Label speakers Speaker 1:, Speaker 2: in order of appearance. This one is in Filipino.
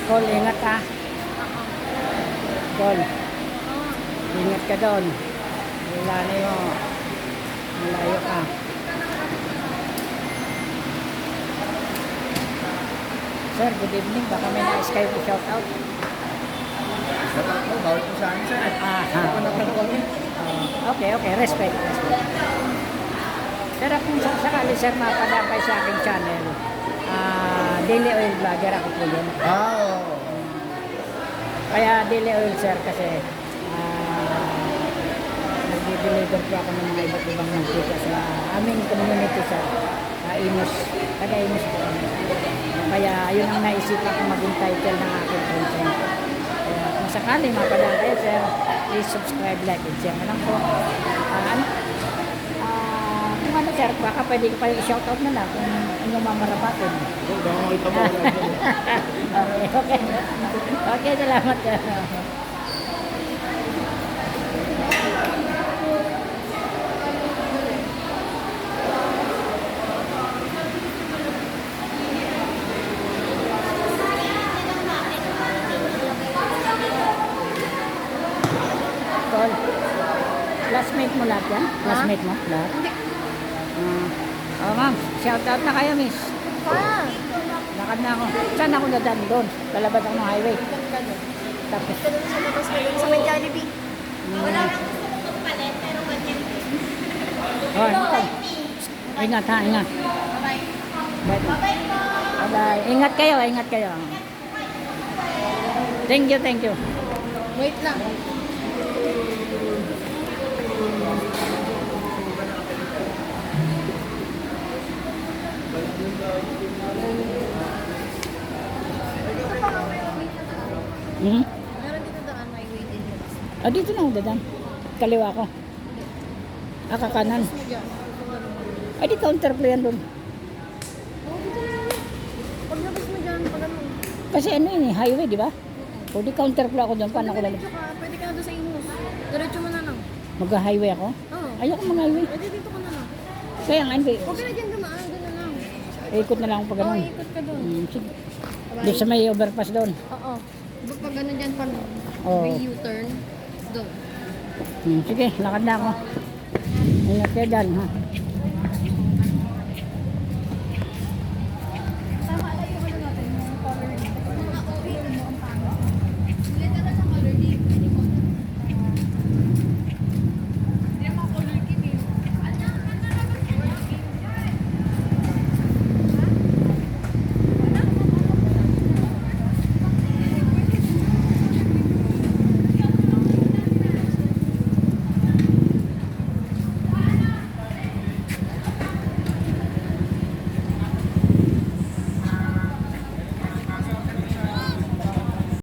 Speaker 1: Col, ingat ka. Col, ingat ka doon. Ilanay mo. Malayo ka. Sir, good evening. Baka may nais kayo shout out.
Speaker 2: Shout out mo, bawal po sa akin, sir.
Speaker 1: Okay. Respect. Sir, kung sakali sir mapadaan kayo sa aking channel, Daily Oil Vlogger ako po yun.
Speaker 2: Oo.
Speaker 1: Kaya Daily Oil sir kasi nag-deliver po ako ng mga iba't ibang mantika sa aming community sir. Imus. Taga-Imus po kami. Kaya yun ang naisipan ko maging title ng aking content. Kaya kung sakali mapadaan kayo sir, please subscribe, like, and share na lang po. Kung ano sir, baka pwede ko pa yung shoutout na lang kung inyong mamarapatin. Okay, salamat sir. Tol, classmate mo lahat yan? Classmate mo lahat?
Speaker 3: Hindi.
Speaker 1: Ma'am, shoutout na kayo, miss.
Speaker 3: Pa!
Speaker 1: Lakad na ako. Saan ako dadaan doon? Lalabas ako ng highway. Tapos,
Speaker 3: Ito doon sa labas ko doon sa may Jollibee. Wala lang
Speaker 1: ingat ha, ingat.
Speaker 3: Bye-bye.
Speaker 1: Bye-bye. Ingat kayo. Thank you.
Speaker 3: Wait lang.
Speaker 1: Hmm?
Speaker 3: Meron dito daan, may way din labas.
Speaker 1: Dito na ako dadaan. Kaliwa ko. Kakanan.
Speaker 3: Mo dyan.
Speaker 1: Di counter po yan doon.
Speaker 3: Oo, dito na lang. Pag labas mo dyan, pag ano.
Speaker 1: Kasi ano yun eh, highway, di ba? O di counter po ako doon. Paano ko lalabas?
Speaker 3: Diretso ka, pwede ka na doon sa Imus. Diretso mo na lang.
Speaker 1: Mag-highway ako?
Speaker 3: Oo.
Speaker 1: Ayoko mag-highway.
Speaker 3: Pwede dito ka na lang.
Speaker 1: Kaya nga, hindi.
Speaker 3: Huwag ka na dyan dumaan, doon na lang.
Speaker 1: Ikot na lang ako pag
Speaker 3: Oo,
Speaker 1: ganun.
Speaker 3: ikot ka doon.
Speaker 1: Sige.
Speaker 3: Bye-bye.
Speaker 1: Doon sa may overpass doon.
Speaker 3: Oo. Pag ano dyan, pag
Speaker 1: Oo.
Speaker 3: may U-turn, doon.
Speaker 1: Sige, lakad na ako. Ingat kayo dyan, ha?